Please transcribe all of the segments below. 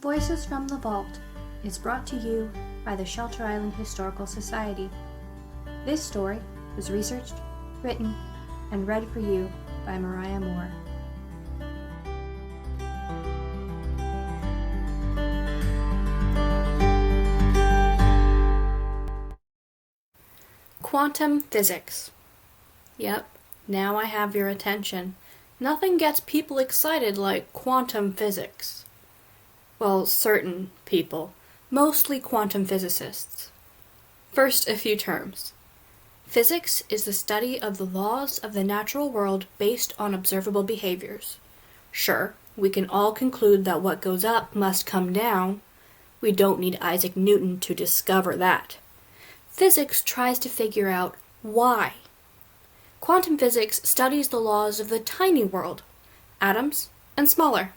Voices from the Vault is brought to you by the Shelter Island Historical Society. This story was researched, written, and read for you by Mariah Moore. Quantum physics. Yep, now I have your attention. Nothing gets people excited like quantum physics. Well, certain people, mostly quantum physicists. First, a few terms. Physics is the study of the laws of the natural world based on observable behaviors. Sure, we can all conclude that what goes up must come down. We don't need Isaac Newton to discover that. Physics tries to figure out why. Quantum physics studies the laws of the tiny world, atoms, and smaller.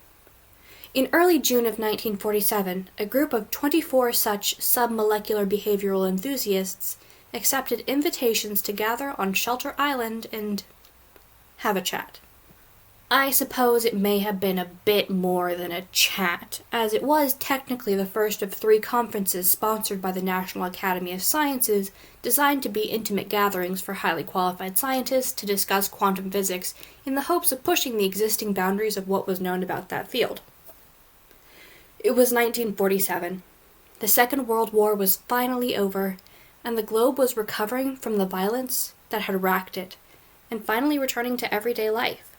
In early June of 1947, a group of 24 such submolecular behavioral enthusiasts accepted invitations to gather on Shelter Island and have a chat. I suppose it may have been a bit more than a chat, as it was technically the first of 3 conferences sponsored by the National Academy of Sciences designed to be intimate gatherings for highly qualified scientists to discuss quantum physics in the hopes of pushing the existing boundaries of what was known about that field. It was 1947. The Second World War was finally over, and the globe was recovering from the violence that had racked it, and finally returning to everyday life.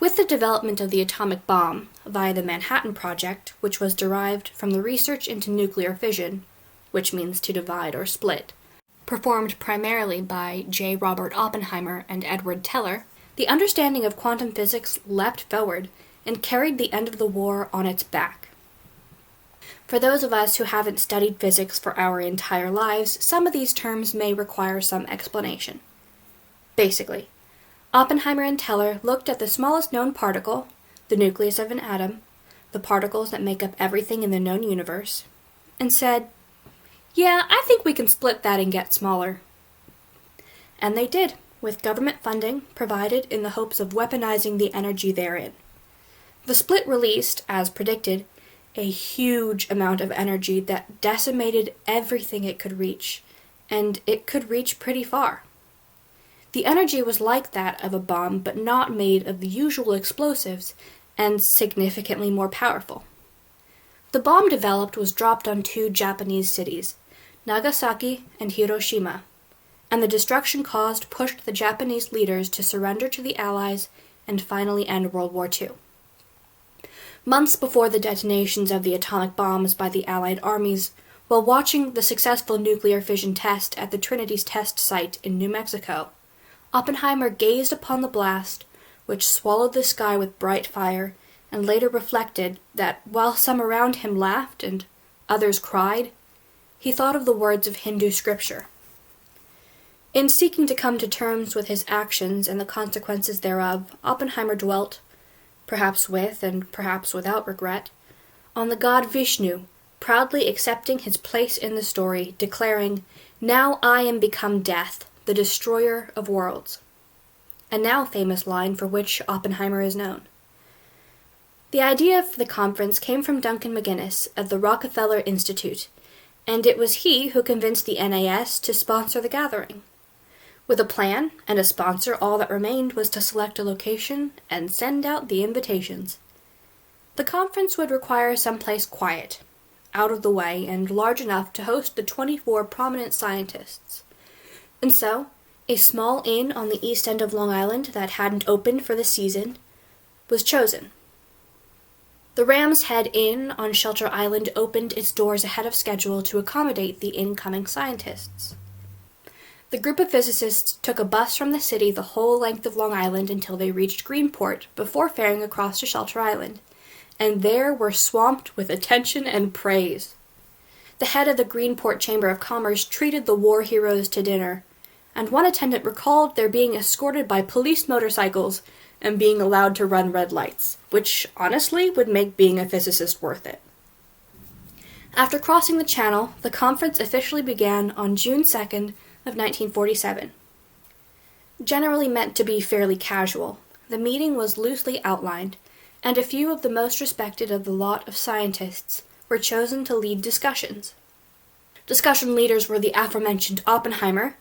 With the development of the atomic bomb via the Manhattan Project, which was derived from the research into nuclear fission, which means to divide or split, performed primarily by J. Robert Oppenheimer and Edward Teller, the understanding of quantum physics leapt forward and carried the end of the war on its back. For those of us who haven't studied physics for our entire lives, some of these terms may require some explanation. Basically, Oppenheimer and Teller looked at the smallest known particle, the nucleus of an atom, the particles that make up everything in the known universe, and said, "Yeah, I think we can split that and get smaller." And they did, with government funding provided in the hopes of weaponizing the energy therein. The split released, as predicted, a huge amount of energy that decimated everything it could reach, and it could reach pretty far. The energy was like that of a bomb, but not made of the usual explosives, and significantly more powerful. The bomb developed was dropped on 2 Japanese cities, Nagasaki and Hiroshima, and the destruction caused pushed the Japanese leaders to surrender to the Allies and finally end World War II. Months before the detonations of the atomic bombs by the Allied armies, while watching the successful nuclear fission test at the Trinity's test site in New Mexico, Oppenheimer gazed upon the blast, which swallowed the sky with bright fire, and later reflected that while some around him laughed and others cried, he thought of the words of Hindu scripture. In seeking to come to terms with his actions and the consequences thereof, Oppenheimer dwelt, perhaps with and perhaps without regret, on the god Vishnu, proudly accepting his place in the story, declaring, "Now I am become death, the destroyer of worlds," a now famous line for which Oppenheimer is known. The idea for the conference came from Duncan McGinnis of the Rockefeller Institute, and it was he who convinced the NAS to sponsor the gathering. With a plan and a sponsor, all that remained was to select a location and send out the invitations. The conference would require someplace quiet, out of the way, and large enough to host the 24 prominent scientists. And so, a small inn on the east end of Long Island that hadn't opened for the season was chosen. The Ram's Head Inn on Shelter Island opened its doors ahead of schedule to accommodate the incoming scientists. The group of physicists took a bus from the city the whole length of Long Island until they reached Greenport before ferrying across to Shelter Island, and there were swamped with attention and praise. The head of the Greenport Chamber of Commerce treated the war heroes to dinner, and one attendant recalled their being escorted by police motorcycles and being allowed to run red lights, which honestly would make being a physicist worth it. After crossing the channel, the conference officially began on June 2nd of 1947. Generally meant to be fairly casual, the meeting was loosely outlined, and a few of the most respected of the lot of scientists were chosen to lead discussions. Discussion leaders were the aforementioned Oppenheimer,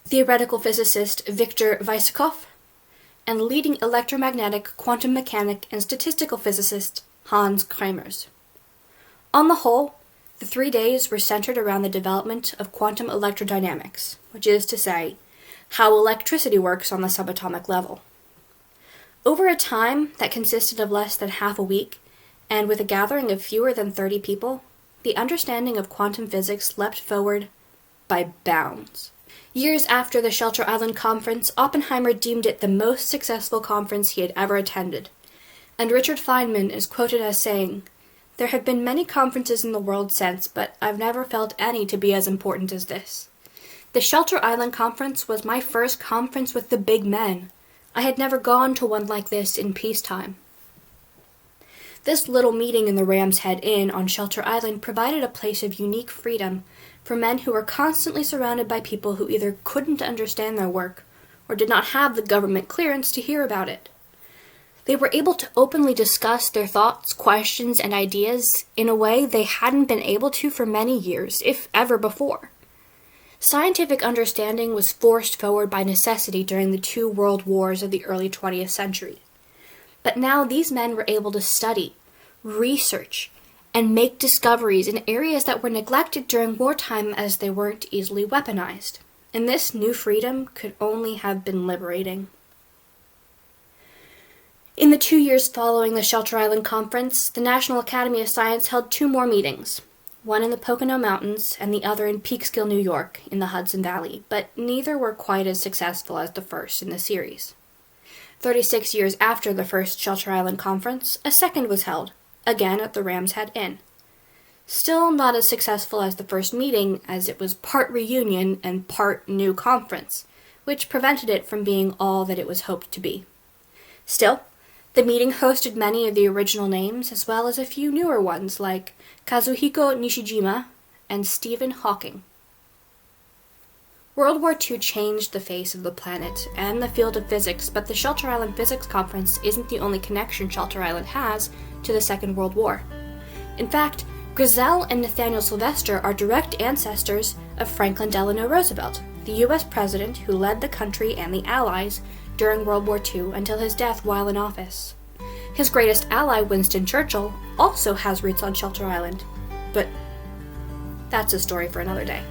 theoretical physicist Viktor Weizsäcker, and leading electromagnetic, quantum mechanic, and statistical physicist Hans Kramers. On the whole, the 3 days were centered around the development of quantum electrodynamics, which is to say, how electricity works on the subatomic level. Over a time that consisted of less than half a week, and with a gathering of fewer than 30 people, the understanding of quantum physics leapt forward by bounds. Years after the Shelter Island Conference, Oppenheimer deemed it the most successful conference he had ever attended, and Richard Feynman is quoted as saying, "There have been many conferences in the world since, but I've never felt any to be as important as this. The Shelter Island Conference was my first conference with the big men. I had never gone to one like this in peacetime." This little meeting in the Ram's Head Inn on Shelter Island provided a place of unique freedom for men who were constantly surrounded by people who either couldn't understand their work or did not have the government clearance to hear about it. They were able to openly discuss their thoughts, questions, and ideas in a way they hadn't been able to for many years, if ever before. Scientific understanding was forced forward by necessity during the 2 world wars of the early 20th century. But now these men were able to study, research, and make discoveries in areas that were neglected during wartime as they weren't easily weaponized. And this new freedom could only have been liberating. In the 2 years following the Shelter Island Conference, the National Academy of Science held 2 more meetings, one in the Pocono Mountains and the other in Peekskill, New York, in the Hudson Valley, but neither were quite as successful as the first in the series. 36 years after the first Shelter Island Conference, a second was held, again at the Ram's Head Inn. Still not as successful as the first meeting, as it was part reunion and part new conference, which prevented it from being all that it was hoped to be. Still, the meeting hosted many of the original names, as well as a few newer ones like Kazuhiko Nishijima and Stephen Hawking. World War II changed the face of the planet and the field of physics, but the Shelter Island Physics Conference isn't the only connection Shelter Island has to the Second World War. In fact, Grizel and Nathaniel Sylvester are direct ancestors of Franklin Delano Roosevelt, the U.S. president who led the country and the Allies during World War II until his death while in office. His greatest ally, Winston Churchill, also has roots on Shelter Island, but that's a story for another day.